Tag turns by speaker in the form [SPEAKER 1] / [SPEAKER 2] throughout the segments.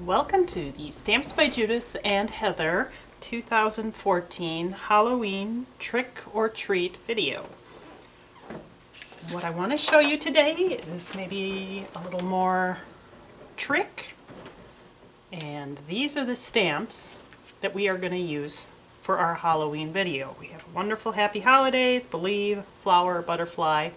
[SPEAKER 1] Welcome to the Stamps by Judith and Heather 2014 Halloween Trick or Treat video. What I want to show you today is maybe a little more trick, and these are the stamps that we are going to use for our Halloween video. We have wonderful happy holidays, believe, flower, butterfly,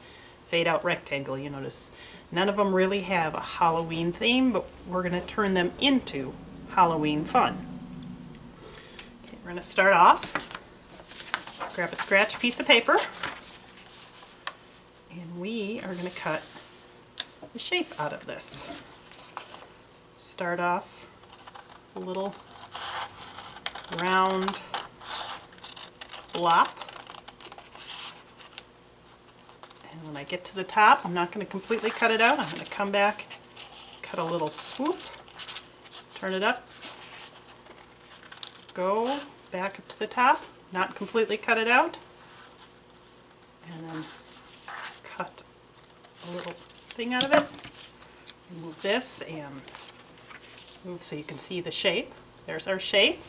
[SPEAKER 1] fade out rectangle. You notice none of them really have a Halloween theme, but we're going to turn them into Halloween fun. Okay, we're going to start off. Grab a scratch piece of paper, and we are going to cut the shape out of this. Start off a little round blop. And when I get to the top, I'm not going to completely cut it out. I'm going to come back, cut a little swoop, turn it up, go back up to the top, not completely cut it out, and then cut a little thing out of it. Move this and move so you can see the shape. There's our shape.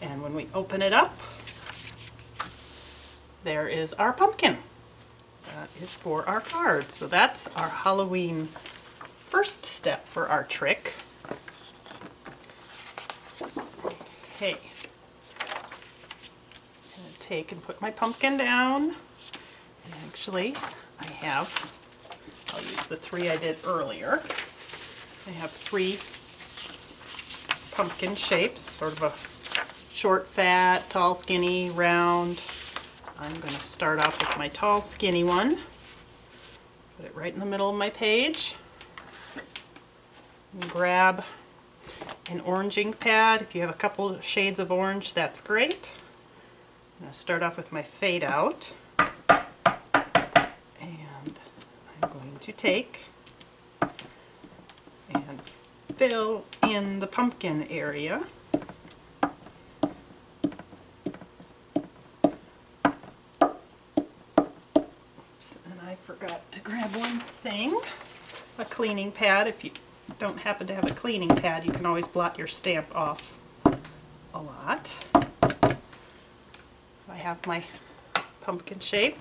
[SPEAKER 1] And when we open it up, there is our pumpkin. That is for our card. So that's our Halloween first step for our trick. Okay. I'm going to take and put my pumpkin down. And actually, I'll use the three I did earlier. I have three pumpkin shapes, sort of a short, fat, tall, skinny, round. I'm going to start off with my tall, skinny one. Put it right in the middle of my page. And grab an orange ink pad. If you have a couple shades of orange, that's great. I'm going to start off with my fade out. And I'm going to take and fill in the pumpkin area. I forgot to grab one thing, a cleaning pad. If you don't happen to have a cleaning pad, you can always blot your stamp off a lot. So I have my pumpkin shape.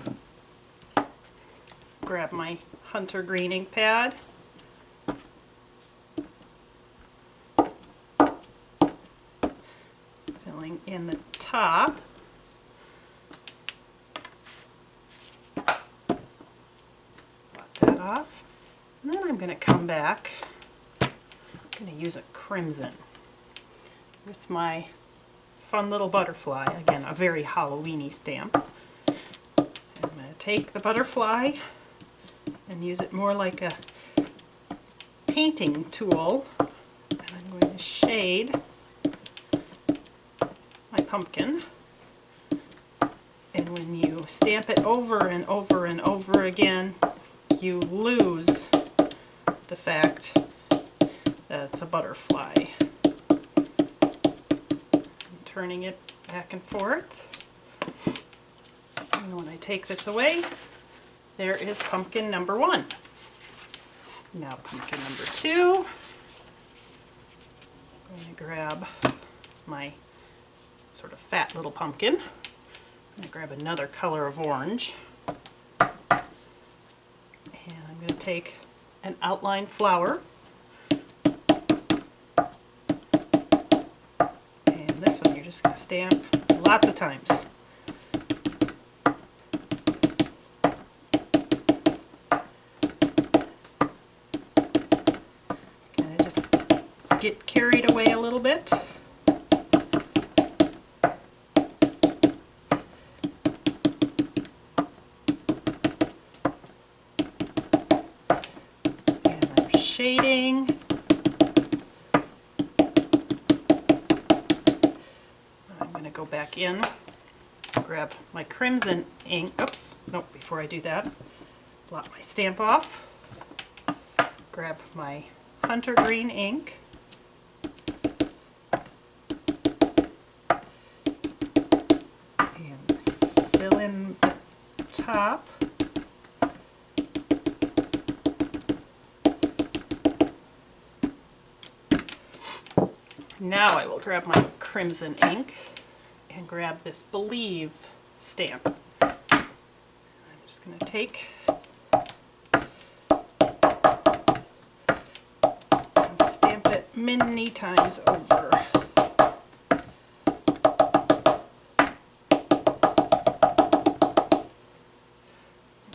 [SPEAKER 1] Grab my hunter green ink pad. Filling in the top. Off. And then I'm going to come back. I'm going to use a crimson with my fun little butterfly. Again, a very Halloween-y stamp. I'm going to take the butterfly and use it more like a painting tool. And I'm going to shade my pumpkin. And when you stamp it over and over and over again, you lose the fact that it's a butterfly. I'm turning it back and forth. And when I take this away, there is pumpkin number one. Now pumpkin number two. I'm going to grab my sort of fat little pumpkin. I'm going to grab another color of orange. I'm going to take an outline flower, and this one you're just going to stamp lots of times. Kind of just get carried away a little bit. Shading. I'm going to go back in, grab my crimson ink. Oops, nope, before I do that, blot my stamp off. Grab my hunter green ink. And fill in the top. Now I will grab my crimson ink and grab this Believe stamp. I'm just going to take and stamp it many times over.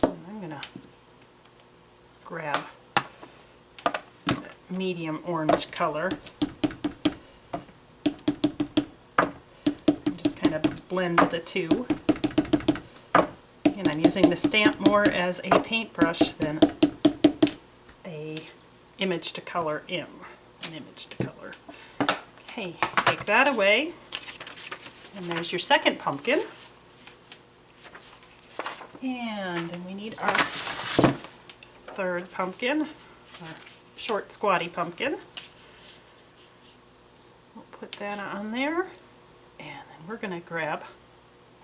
[SPEAKER 1] And I'm going to grab that medium orange color. Kind of blend the two. And I'm using the stamp more as a paintbrush than a image to color in. An image to color. Okay, take that away. And there's your second pumpkin. And then we need our third pumpkin, our short squatty pumpkin. We'll put that on there. And then we're going to grab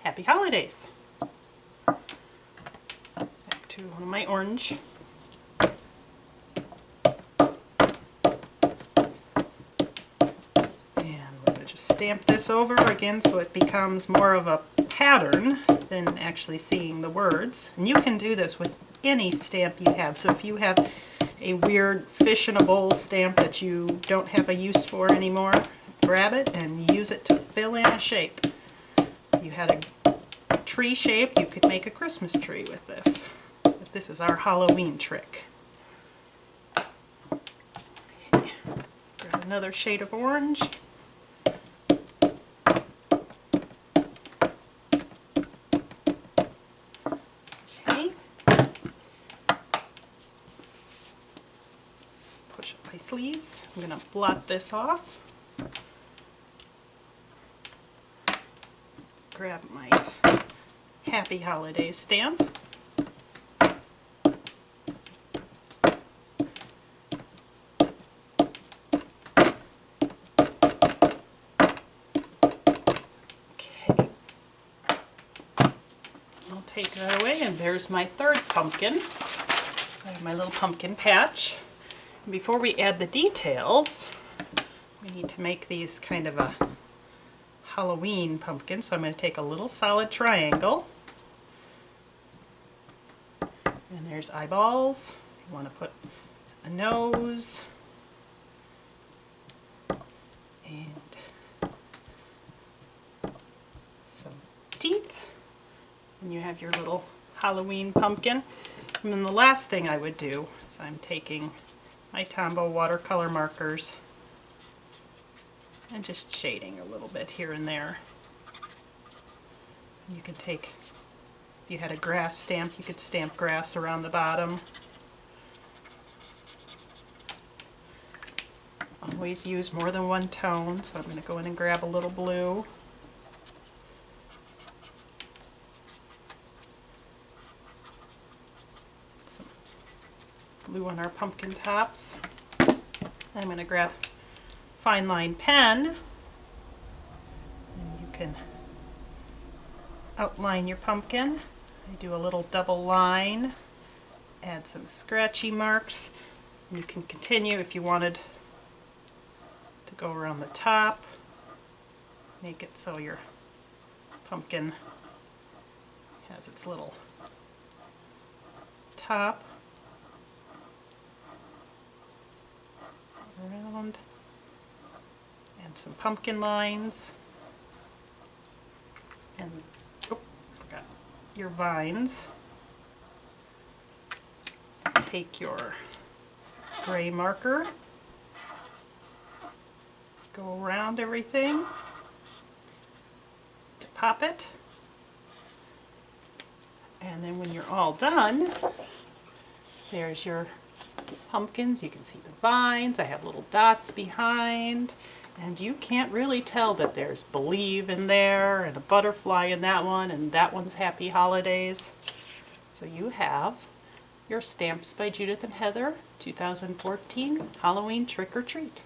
[SPEAKER 1] Happy Holidays. Back to one of my orange. And we're going to just stamp this over again so it becomes more of a pattern than actually seeing the words. And you can do this with any stamp you have. So if you have a weird fish in a bowl stamp that you don't have a use for anymore, grab it and use it to fill in a shape. If you had a tree shape, you could make a Christmas tree with this. But this is our Halloween trick. Okay. Grab another shade of orange. Okay. Push up my sleeves. I'm going to blot this off. Grab my Happy Holidays stamp. Okay. I'll take that away, and there's my third pumpkin. I have my little pumpkin patch. And before we add the details, we need to make these kind of a Halloween pumpkin, so I'm going to take a little solid triangle, and there's eyeballs. You want to put a nose and some teeth, and you have your little Halloween pumpkin. And then the last thing I would do is I'm taking my Tombow watercolor markers and just shading a little bit here and there. You can take, if you had a grass stamp, you could stamp grass around the bottom. Always use more than one tone, so I'm going to go in and grab a little blue. Some blue on our pumpkin tops. I'm going to grab fine line pen, and you can outline your pumpkin. I do a little double line, add some scratchy marks, and you can continue if you wanted to go around the top, make it so your pumpkin has its little top around. And some pumpkin lines, and forgot your vines. Take your gray marker, go around everything to pop it, and then when you're all done, there's your pumpkins. You can see the vines. I have little dots behind. And you can't really tell that there's Believe in there, and a butterfly in that one, and that one's Happy Holidays. So you have your Stamps by Judith and Heather 2014 Halloween Trick or Treat.